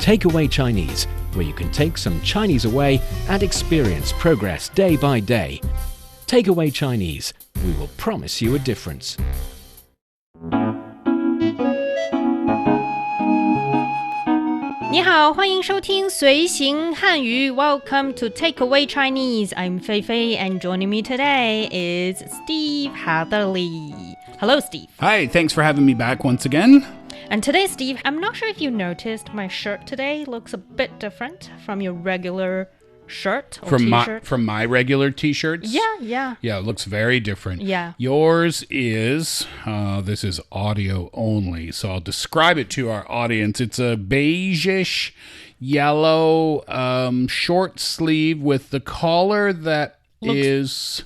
Takeaway Chinese, where you can take some Chinese away and experience progress day by day. Takeaway Chinese, we will promise you a difference. 你好，欢迎收听随行汉语 Welcome to Takeaway Chinese. I'm Fei Fei and joining me today is Steve Hatherley. Hello, Steve. Hi, thanks for having me back once again. And today, Steve, I'm not sure if you noticed my shirt today looks a bit different from your regular shirt or t-shirt. From my regular t-shirts? Yeah. Yeah, it looks very different. Yeah. Yours is, this is audio only, so I'll describe it to our audience. It's a beige-ish yellow short sleeve with the collar that is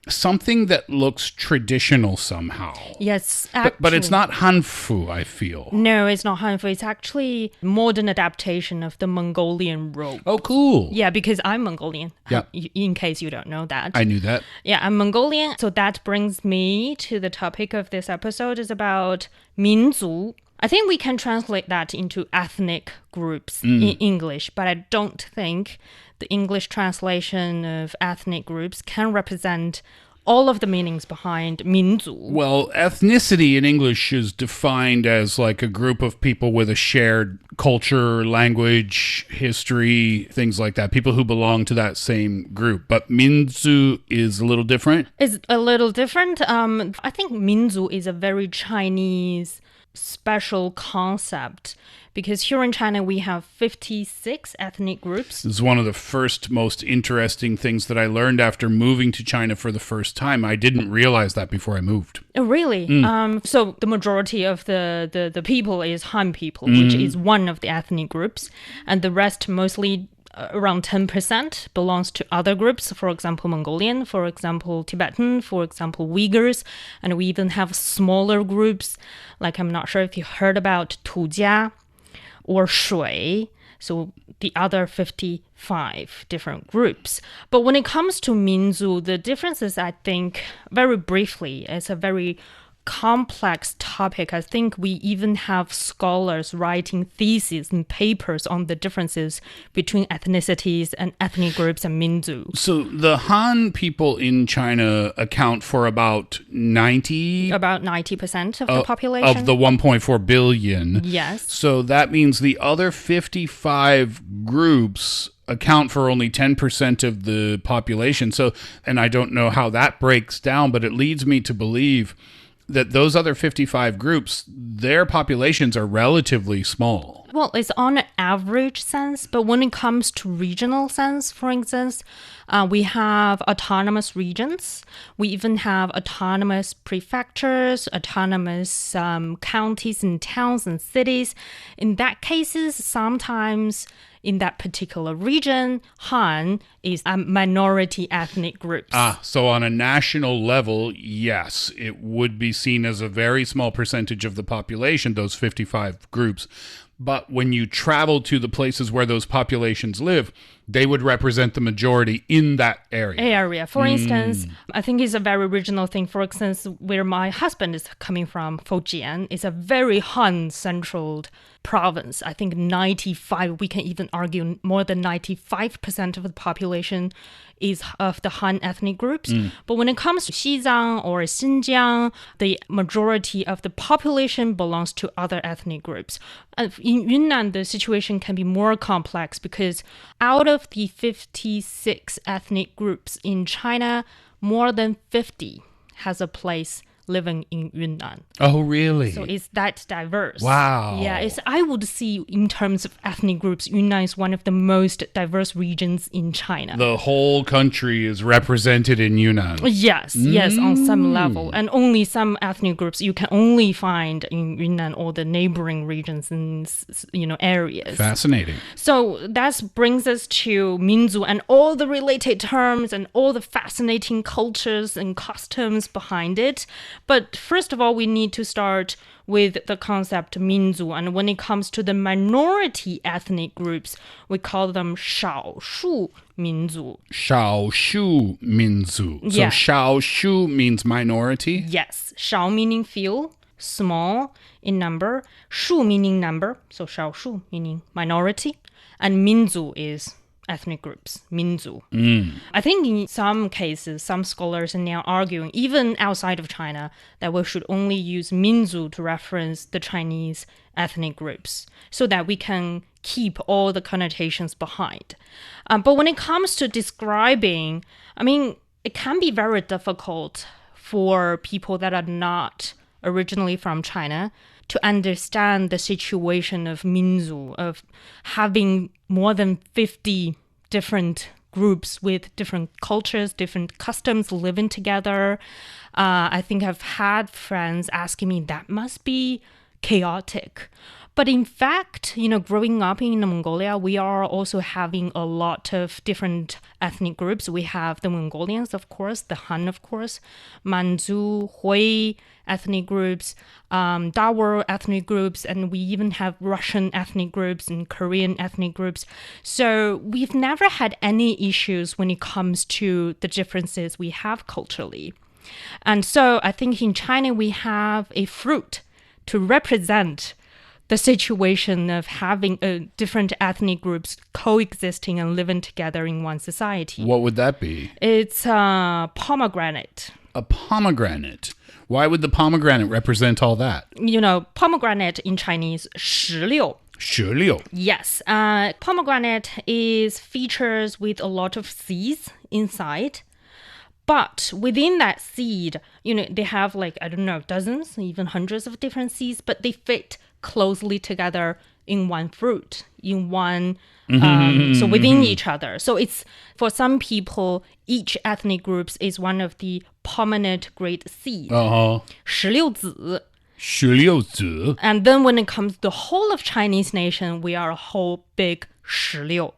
something that looks traditional somehow. Yes, actually. But it's not Hanfu, I feel. No, it's not Hanfu. It's actually modern adaptation of the Mongolian robe. Oh, cool. Yeah, because I'm Mongolian. Yeah. In case you don't know that. I knew that. Yeah, I'm Mongolian. So that brings me to the topic of this episode is about 民族. I think we can translate that into ethnic groups in English, but I don't think the English translation of ethnic groups can represent all of the meanings behind 民族. Well, ethnicity in English is defined as like a group of people with a shared culture, language, history, things like that. People who belong to that same group. But 民族 is a little different. It's a little different. I think 民族 is a very Chinese special concept because here in China we have 56 ethnic groups. This is one of the first most interesting things that I learned after moving to China for the first time. I didn't realize that before I moved. Oh, really? So the majority of the people is Han people, which is one of the ethnic groups, and the rest mostly around 10% belongs to other groups, for example, Mongolian, for example, Tibetan, for example, Uyghurs, and we even have smaller groups, like I'm not sure if you heard about Tujia or Shui, so the other 55 different groups. But when it comes to 民族, the differences, I think, very briefly, it's a very complex topic. I think we even have scholars writing theses and papers on the differences between ethnicities and ethnic groups and 民族. So the Han people in China account for about 90% of the population. Of the 1.4 billion. Yes. So that means the other 55 groups account for only 10% of the population. So, and I don't know how that breaks down, but it leads me to believe that those other 55 groups, their populations are relatively small. Well, it's on an average sense, but when it comes to regional sense, for instance, we have autonomous regions. We even have autonomous prefectures, autonomous counties and towns and cities. In that cases, sometimes in that particular region, Han is a minority ethnic group. So on a national level, yes, it would be seen as a very small percentage of the population, those 55 groups. But when you travel to the places where those populations live, they would represent the majority in that area. For instance, I think it's a very regional thing. For instance, where my husband is coming from, Fujian, is a very Han-central province. I think 95, we can even argue more than 95% of the population is of the Han ethnic groups. But when it comes to Xizang or Xinjiang, the majority of the population belongs to other ethnic groups. In Yunnan, the situation can be more complex because out of the 56 ethnic groups in China, more than 50 has a place living in Yunnan. Oh, really? So it's that diverse. Wow. Yeah, I would see in terms of ethnic groups, Yunnan is one of the most diverse regions in China. The whole country is represented in Yunnan. Yes, on some level. And only some ethnic groups you can only find in Yunnan or the neighboring regions and areas. Fascinating. So that brings us to 民族 and all the related terms and all the fascinating cultures and customs behind it. But first of all, we need to start with the concept 民族. And when it comes to the minority ethnic groups, we call them 少数民族. 少数民族. So 少数 means minority? Yes. 少 meaning few. small in number, 数 meaning number, so 少数 meaning minority, and 民族 is ethnic groups, 民族. I think in some cases, some scholars are now arguing, even outside of China, that we should only use 民族 to reference the Chinese ethnic groups so that we can keep all the connotations behind. But when it comes to describing, I mean, it can be very difficult for people that are not originally from China to understand the situation of 民族, of having more than 50 different groups with different cultures, different customs living together. I think I've had friends asking me, that must be chaotic. But in fact, growing up in Mongolia, we are also having a lot of different ethnic groups. We have the Mongolians, of course, the Han, of course, Manchu, Hui ethnic groups, Dawo ethnic groups, and we even have Russian ethnic groups and Korean ethnic groups. So we've never had any issues when it comes to the differences we have culturally. And so I think in China, we have a fruit to represent the situation of having different ethnic groups coexisting and living together in one society. What would that be? It's pomegranate. A pomegranate. Why would the pomegranate represent all that? Pomegranate in Chinese, 石榴. 石榴. Yes. Pomegranate is features with a lot of seeds inside. But within that seed, they have dozens, even hundreds of different seeds, but they fit closely together in one fruit, in one, so within each other. So it's, for some people, each ethnic group is one of the prominent great seeds. 石榴籽. 石榴籽. And then when it comes to the whole of Chinese nation, we are a whole big 石榴.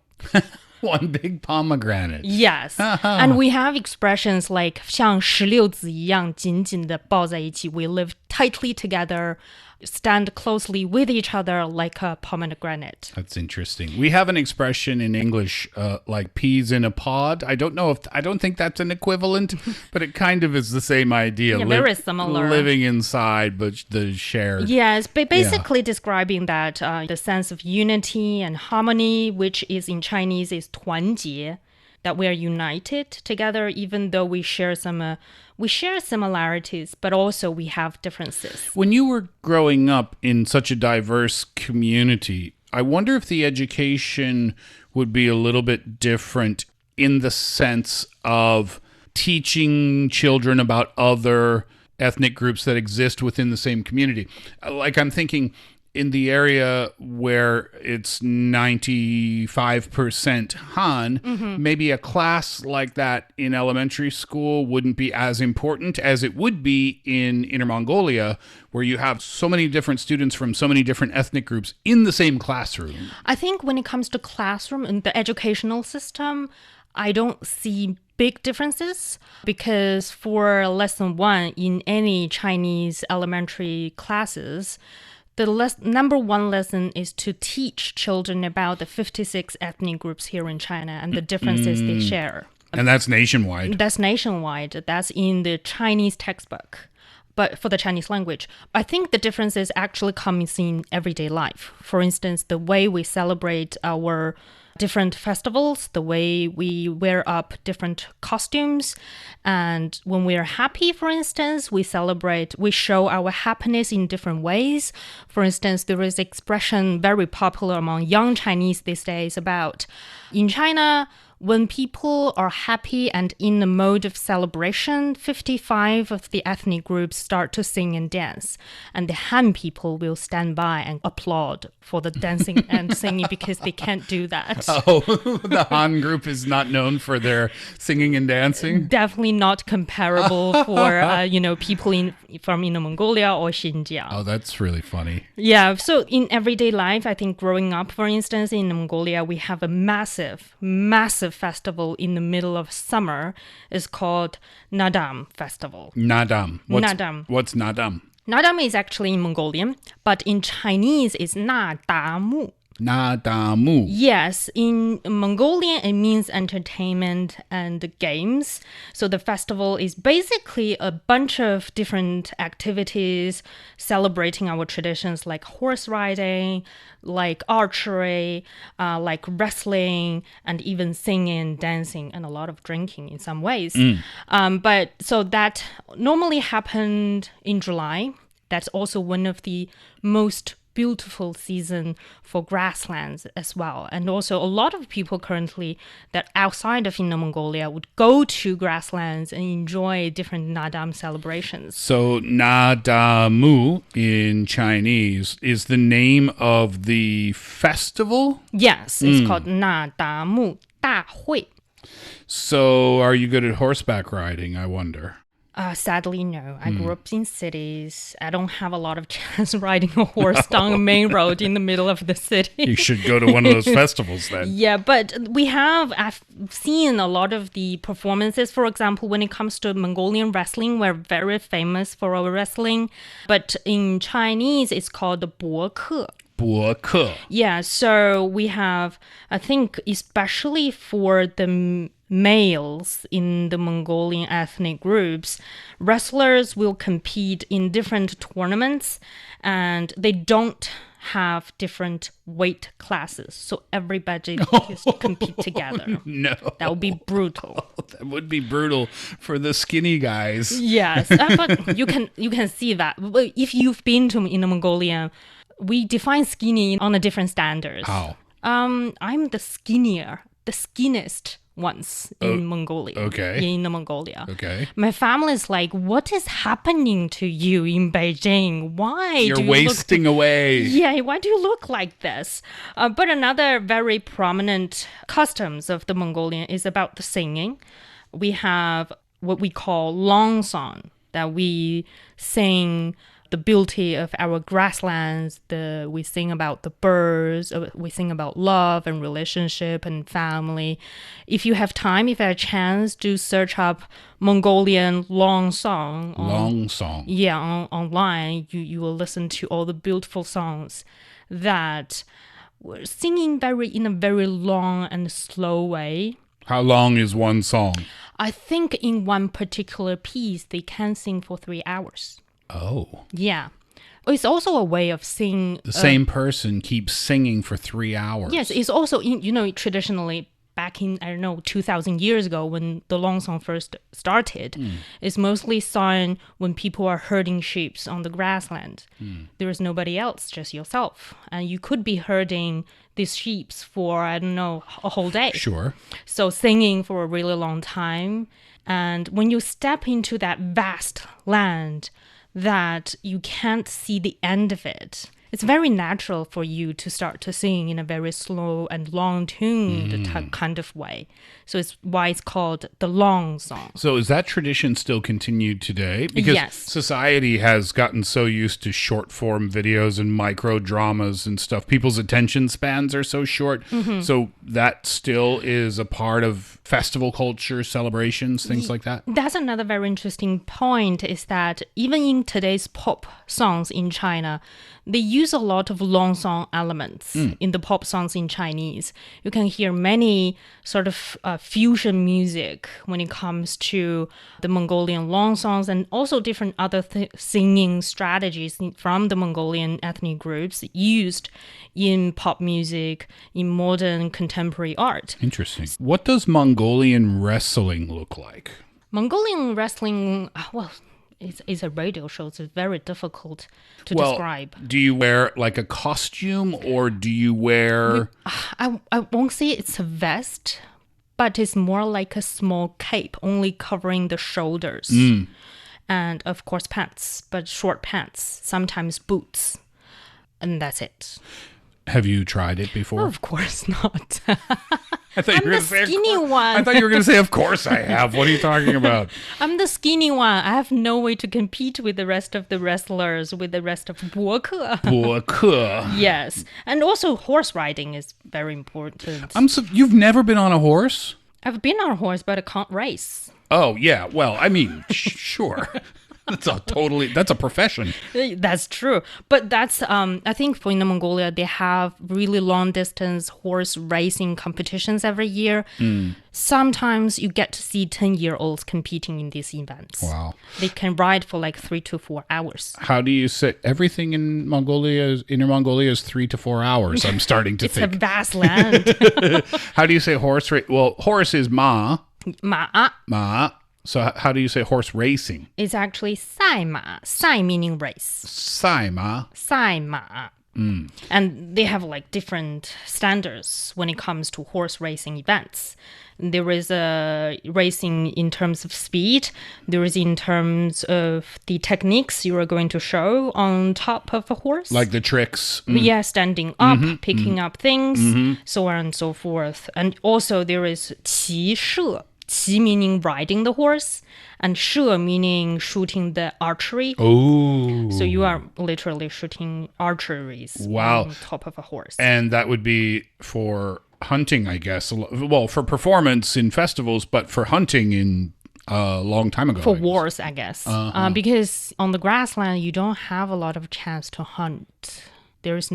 One big pomegranate. Yes. And we have expressions like 像石榴籽一样紧紧地抱在一起. We live tightly together, stand closely with each other like a pomegranate. That's interesting. We have an expression in English like peas in a pod. I don't think that's an equivalent, but it kind of is the same idea. Yeah, very similar. Living inside, but the shared. Yes, but basically describing that the sense of unity and harmony, which is in Chinese is 团结, that we are united together, even though we share similarities, but also we have differences. When you were growing up in such a diverse community, I wonder if the education would be a little bit different in the sense of teaching children about other ethnic groups that exist within the same community. Like I'm thinking in the area where it's 95% Han, maybe a class like that in elementary school wouldn't be as important as it would be in Inner Mongolia, where you have so many different students from so many different ethnic groups in the same classroom. I think when it comes to classroom and the educational system, I don't see big differences, because for lesson 1 in any Chinese elementary classes, the number 1 lesson is to teach children about the 56 ethnic groups here in China and the differences they share. And that's nationwide. That's nationwide. That's in the Chinese textbook, but for the Chinese language. I think the differences actually come in everyday life. For instance, the way we celebrate our different festivals, the way we wear up different costumes. And when we are happy, for instance, we show our happiness in different ways. For instance, there is an expression very popular among young Chinese these days about, in China, when people are happy and in the mode of celebration, 55 of the ethnic groups start to sing and dance. And the Han people will stand by and applaud for the dancing and singing because they can't do that. Oh, the Han group is not known for their singing and dancing? Definitely not comparable for, people from Inner Mongolia or Xinjiang. Oh, that's really funny. Yeah, so in everyday life, I think growing up, for instance, in Mongolia, we have a massive festival in the middle of summer. Is called Naadam Festival. Naadam. Naadam. What's Naadam? Naadam is actually in Mongolian, but in Chinese it's 那达慕. Naadamu. Yes, in Mongolian, it means entertainment and games. So the festival is basically a bunch of different activities celebrating our traditions like horse riding, like archery, like wrestling, and even singing, dancing, and a lot of drinking in some ways. But so that normally happened in July. That's also one of the most beautiful season for grasslands as well. And also a lot of people currently that outside of Inner Mongolia would go to grasslands and enjoy different Naadam celebrations. So Naadamu in Chinese is the name of the festival? Yes, it's called Naadamu 大会. So are you good at horseback riding, I wonder? Sadly, no. I grew up in cities. I don't have a lot of chance riding a horse down a main road in the middle of the city. You should go to one of those festivals then. Yeah, but I've seen a lot of the performances. For example, when it comes to Mongolian wrestling, we're very famous for our wrestling. But in Chinese, it's called 博客. 博客. Yeah, so we have, I think, especially for the males in the Mongolian ethnic groups, wrestlers will compete in different tournaments and they don't have different weight classes. So everybody is to compete together. No. That would be brutal. That would be brutal for the skinny guys. Yes, but you can see that. If you've been to Inner Mongolia, we define skinny on a different standard. How? I'm the skinniest ones in Mongolia. Okay. In Mongolia. Okay. My family is like, what is happening to you in Beijing? Why You're do you wasting away. Yeah, why do you look like this? But another very prominent customs of the Mongolian is about the singing. We have what we call long song, that we sing the beauty of our grasslands, we sing about the birds, we sing about love and relationship and family. If you have time, if you have a chance, do search up Mongolian long song. Long song. Yeah, online, you will listen to all the beautiful songs that were singing in a very long and slow way. How long is one song? I think in one particular piece, they can sing for 3 hours. Oh. Yeah. It's also a way of singing. The same person keeps singing for 3 hours. Yes, it's also, traditionally back in, 2,000 years ago when the long song first started, it's mostly sung when people are herding sheep on the grassland. There is nobody else, just yourself. And you could be herding these sheep for, a whole day. Sure. So singing for a really long time. And when you step into that vast land, that you can't see the end of it. It's very natural for you to start to sing in a very slow and long-tuned kind of way. So it's why it's called the long song. So is that tradition still continued today? Because Yes. society has gotten so used to short-form videos and micro-dramas and stuff. People's attention spans are so short. So that still is a part of festival culture, celebrations, things like that? That's another very interesting point, is that even in today's pop songs in China, they use a lot of long song elements in the pop songs in Chinese. You can hear many sort of fusion music when it comes to the Mongolian long songs, and also different other singing strategies from the Mongolian ethnic groups used in pop music, in modern contemporary art. Interesting. What does Mongolian wrestling look like? Mongolian wrestling, it's a radio show, so it's very difficult to describe. Do you wear like a costume, or do you wear... I won't say it's a vest, but it's more like a small cape, only covering the shoulders. And of course pants, but short pants, sometimes boots. And that's it. Have you tried it before? Of course not. I thought I'm the skinny one. I thought you were going to say, of course I have. What are you talking about? I'm the skinny one. I have no way to compete with the rest of the wrestlers, with the rest of 博客. 博客. Yes. And also horse riding is very important. You've never been on a horse? I've been on a horse, but I can't race. Oh, yeah. Well, I mean, sure. That's a profession. That's true. But that's, I think for Inner Mongolia, they have really long distance horse racing competitions every year. Sometimes you get to see 10-year-olds competing in these events. Wow. They can ride for like 3 to 4 hours. How do you say everything in Inner Mongolia is 3 to 4 hours? I'm starting to think. It's a vast land. How do you say horse race? Well, horse is ma. 马 Ma. So how do you say horse racing? is actually 赛马. 赛 meaning race. Sai ma. 赛马. And they have like different standards when it comes to horse racing events. There is a racing in terms of speed. There is in terms of the techniques you are going to show on top of a horse. Like the tricks. Yeah, standing up, picking up things, so on and so forth. And also there is 骑射. 骑 meaning riding the horse, and 射 meaning shooting the archery. Oh. So you are literally shooting archeries on top of a horse. And that would be for hunting, I guess. Well, for performance in festivals, but for hunting in a long time ago. For wars, I guess. Because on the grassland, you don't have a lot of chance to hunt. There's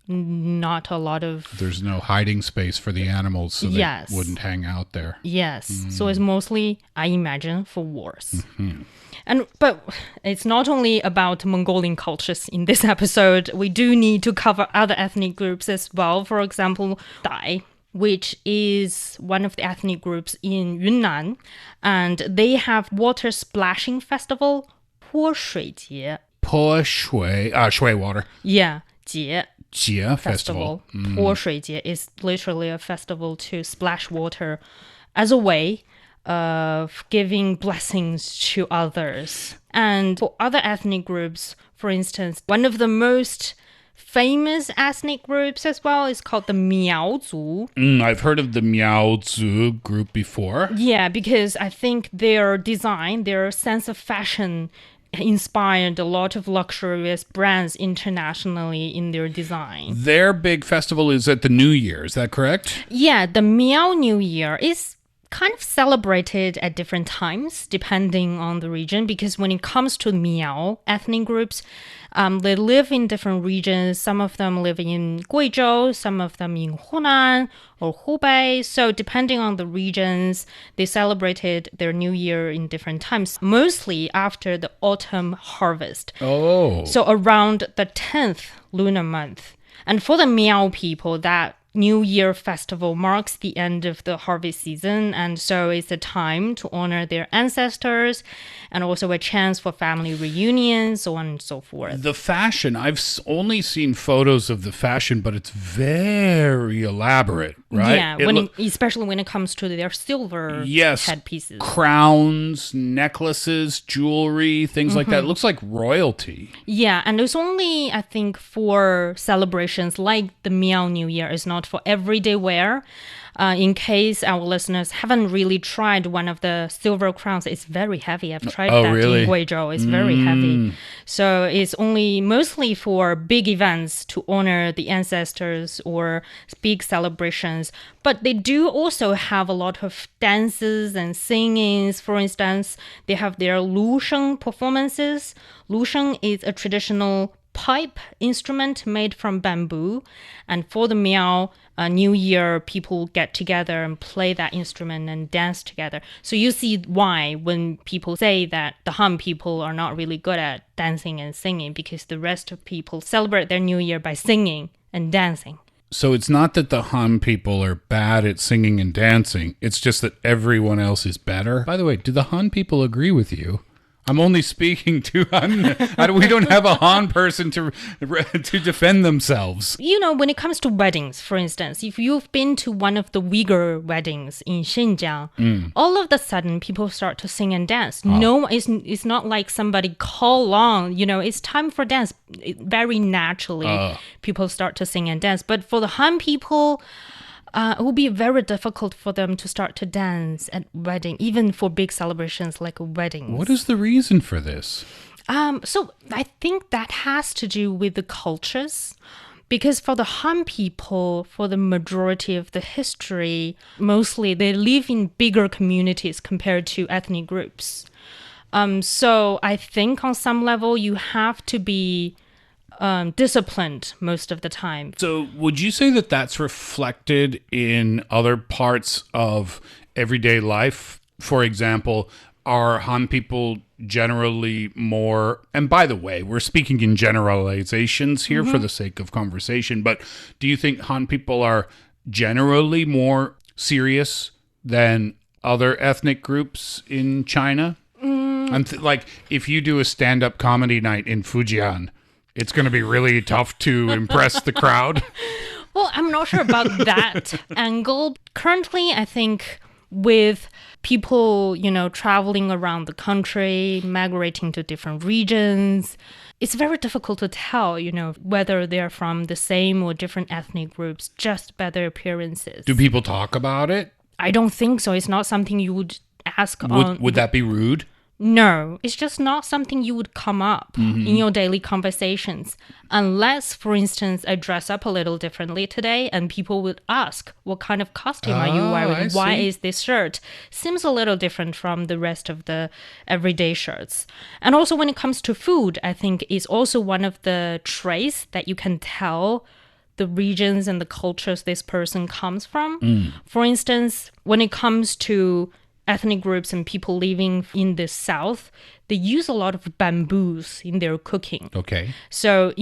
not a lot of... There's no hiding space for the animals, so Yes. they wouldn't hang out there. Yes. So it's mostly, I imagine, for wars. But it's not only about Mongolian cultures in this episode. We do need to cover other ethnic groups as well. For example, Dai, which is one of the ethnic groups in Yunnan. And they have water splashing festival, 泼水节. 泼水, shui water. Yeah, 节. Jia Festival. Festival. 泼水节 is literally a festival to splash water as a way of giving blessings to others. And for other ethnic groups, for instance, one of the most famous ethnic groups as well is called the Miao Zu. I've heard of the Miao Zu group before. Yeah, because I think their design, their sense of fashion inspired a lot of luxurious brands internationally in their design. Their big festival is at the New Year, is that correct? Yeah, the Miao New Year is kind of celebrated at different times depending on the region, because when it comes to Miao ethnic groups, they live in different regions. Some of them live in Guizhou, some of them in Hunan or Hubei. So depending on the regions, they celebrated their New Year in different times, mostly after the autumn harvest. Oh. So around the 10th lunar month. And for the Miao people, that New Year festival marks the end of the harvest season, and so it's a time to honor their ancestors and also a chance for family reunions, so on and so forth. The fashion, I've only seen photos of the fashion, but it's very elaborate, right? Yeah, especially when it comes to their silver headpieces. Crowns, necklaces, jewelry, things like that. It looks like royalty. Yeah, and it's only, I think, for celebrations like the Miao New Year. It's not for everyday wear. In case our listeners haven't really tried one of the silver crowns, it's very heavy. I've tried that really? in Guizhou. It's very heavy. So it's only mostly for big events to honor the ancestors or big celebrations. But they do also have a lot of dances and singings. For instance, they have their lusheng performances. Lusheng is a traditional pipe instrument made from bamboo, and for the Miao New Year, people get together and play that instrument and dance together. So you see why when people say that the Han people are not really good at dancing and singing, because the rest of people celebrate their New Year by singing and dancing. So it's not that the Han people are bad at singing and dancing, it's just that everyone else is better. By the way, do the Han people agree with you? I'm only speaking to Han. We don't have a Han person to defend themselves. You know, when it comes to weddings, for instance, if you've been to one of the Uyghur weddings in Xinjiang, all of a sudden people start to sing and dance. No, it's not like somebody call on, it's time for dance. Very naturally, people start to sing and dance. But for the Han people, it will be very difficult for them to start to dance at wedding, even for big celebrations like weddings. What is the reason for this? So I think that has to do with the cultures. Because for the Han people, for the majority of the history, mostly they live in bigger communities compared to ethnic groups. So I think on some level you have to be disciplined most of the time. So would you say that that's reflected in other parts of everyday life? For example, are Han people generally more, and by the way, we're speaking in generalizations here for the sake of conversation, but do you think Han people are generally more serious than other ethnic groups in China? I'm like, if you do a stand-up comedy night in Fujian, it's going to be really tough to impress the crowd. Well, I'm not sure about that angle. Currently, I think with people, traveling around the country, migrating to different regions, it's very difficult to tell, whether they're from the same or different ethnic groups just by their appearances. Do people talk about it? I don't think so. It's not something you would ask on... Would that be rude? No, it's just not something you would come up in your daily conversations. Unless, for instance, I dress up a little differently today and people would ask, what kind of costume are you wearing? Why is this shirt? Seems a little different from the rest of the everyday shirts. And also when it comes to food, I think is also one of the traits that you can tell the regions and the cultures this person comes from. For instance, when it comes to ethnic groups and people living in the south, they use a lot of bamboos in their cooking. Okay. So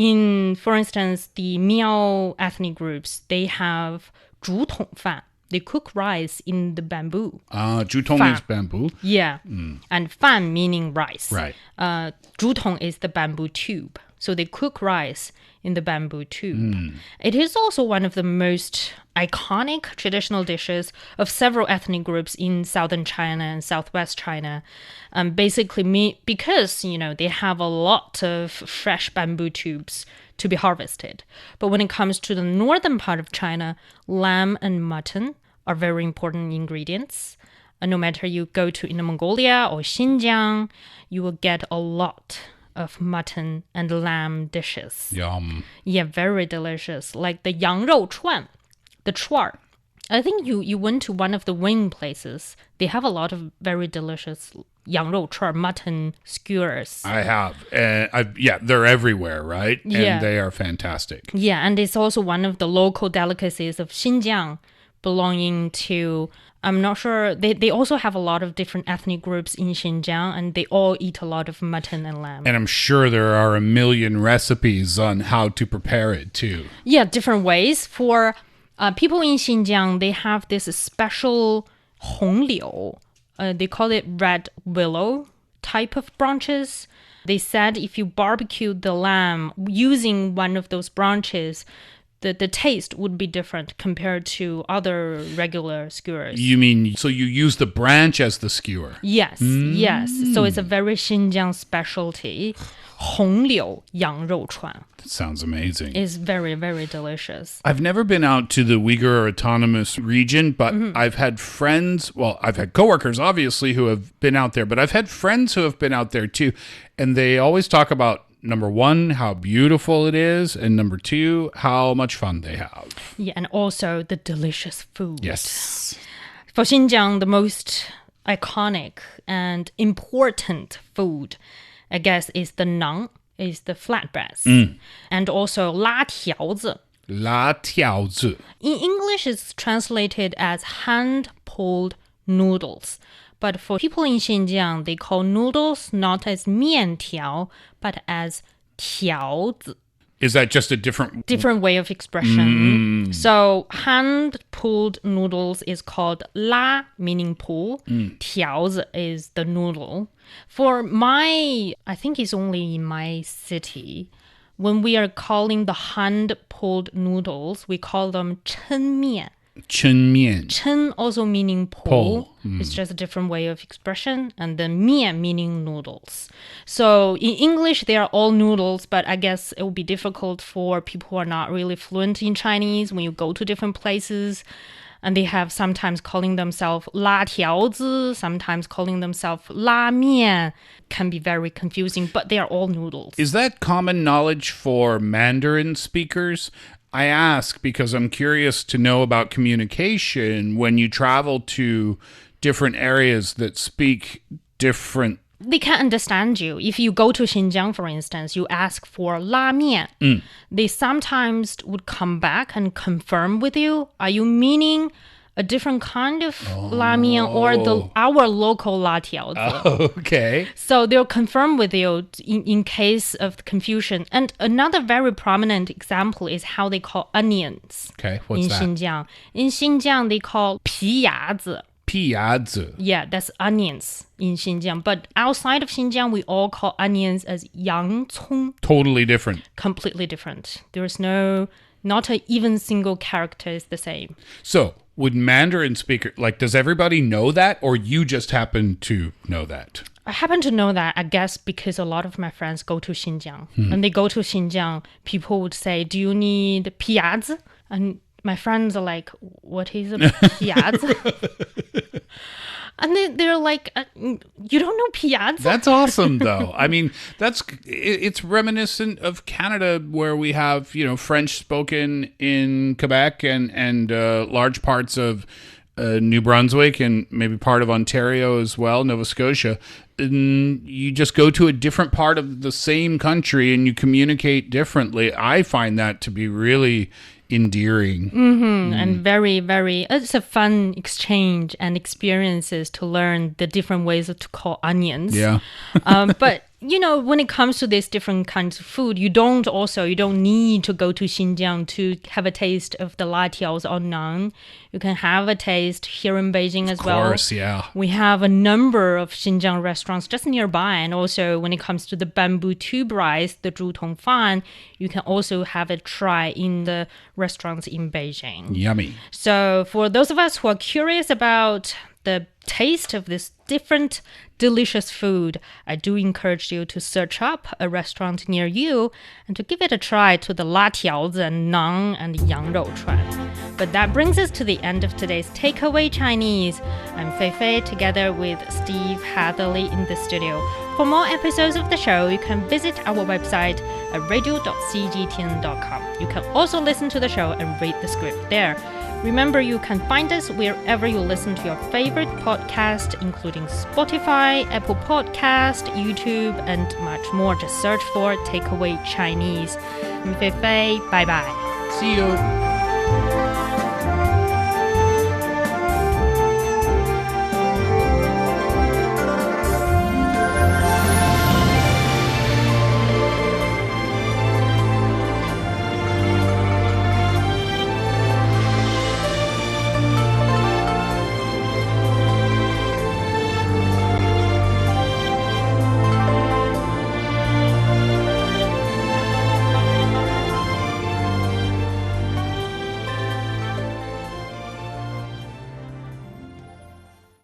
for instance, the Miao ethnic groups, they have 竹筒饭. They cook rice in the bamboo. 竹筒 is bamboo. Yeah. And 饭 meaning rice. Right. 竹筒 is the bamboo tube. So they cook rice in the bamboo tube. It is also one of the most iconic traditional dishes of several ethnic groups in southern China and southwest China. Basically, because, they have a lot of fresh bamboo tubes to be harvested. But when it comes to the northern part of China, lamb and mutton are very important ingredients. No matter you go to Inner Mongolia or Xinjiang, you will get a lot of mutton and lamb dishes. Yum. Yeah, very delicious. Like the 羊肉串, the 串儿. I think you went to one of the wing places. They have a lot of very delicious 羊肉串, mutton skewers. I have. They're everywhere, right? Yeah. And they are fantastic. Yeah, and it's also one of the local delicacies of Xinjiang, belonging to, I'm not sure, they also have a lot of different ethnic groups in Xinjiang, and they all eat a lot of mutton and lamb. And I'm sure there are a million recipes on how to prepare it too. Yeah, different ways. For people in Xinjiang, they have this special 红柳. They call it red willow type of branches. They said if you barbecue the lamb using one of those branches, the taste would be different compared to other regular skewers. You mean, so you use the branch as the skewer? Yes, yes. So it's a very Xinjiang specialty. 红柳羊肉串. That sounds amazing. It's very, very delicious. I've never been out to the Uyghur Autonomous Region, but I've had friends, I've had coworkers, obviously, who have been out there, but I've had friends who have been out there too, and they always talk about, number one, how beautiful it is, and number two, how much fun they have. Yeah, and also the delicious food. Yes. For Xinjiang, the most iconic and important food, I guess, is the naan, is the flatbreads. And also 拉条子. 拉条子. In English, it's translated as hand-pulled noodles. But for people in Xinjiang, they call noodles not as 面条, but as 条子. Is that just a different way of expression? So hand-pulled noodles is called 拉, meaning pull. 条子 is the noodle. For I think it's only in my city, when we are calling the hand-pulled noodles, we call them 抻面. 抻面. 抻 also meaning pull. It's just a different way of expression. And then 面 meaning noodles. So in English, they are all noodles, but I guess it will be difficult for people who are not really fluent in Chinese when you go to different places. And they have sometimes calling themselves 拉条子, sometimes calling themselves 拉面. Can be very confusing, but they are all noodles. Is that common knowledge for Mandarin speakers? I ask because I'm curious to know about communication when you travel to different areas that speak different they can understand you. If you go to Xinjiang, for instance, you ask for 拉面. They sometimes would come back and confirm with you, are you meaning a different kind of 拉面 or our local 辣条子? Okay. So they'll confirm with you in case of confusion. And another very prominent example is how they call onions. Okay, what's in that? Xinjiang. In Xinjiang, they call 皮牙子. 皮牙子. Yeah, that's onions in Xinjiang. But outside of Xinjiang, we all call onions as 洋葱. Totally different. Completely different. There's not a even single character is the same. So, would Mandarin speaker, like, does everybody know that, or you just happen to know that? I happen to know that, I guess, because a lot of my friends go to Xinjiang. And they go to Xinjiang, people would say, do you need 皮牙子? And my friends are like, what is a 皮牙子? And they're like, you don't know 皮牙子? That's awesome, though. I mean, it's reminiscent of Canada, where we have, French spoken in Quebec and large parts of New Brunswick and maybe part of Ontario as well, Nova Scotia. And you just go to a different part of the same country and you communicate differently. I find that to be really endearing. And very, very, it's a fun exchange and experiences to learn the different ways to call onions. Yeah. But when it comes to these different kinds of food, you don't need to go to Xinjiang to have a taste of the latiaos or naan. You can have a taste here in Beijing as well. Of course, yeah. We have a number of Xinjiang restaurants just nearby. And also when it comes to the bamboo tube rice, the zhu tong fan, you can also have a try in the restaurants in Beijing. Yummy. So for those of us who are curious about the taste of this different delicious food, I do encourage you to search up a restaurant near you and to give it a try to the 辣条子 and naan and 羊肉串. But that brings us to the end of today's Takeaway Chinese. I'm Fei Fei together with Steve Hatherley in the studio. For more episodes of the show, you can visit our website at radio.cgtn.com. You can also listen to the show and read the script there. Remember, you can find us wherever you listen to your favorite podcast, including Spotify, Apple Podcast, YouTube, and much more. Just search for Takeaway Chinese. I'm Fei Fei. Bye-bye. See you.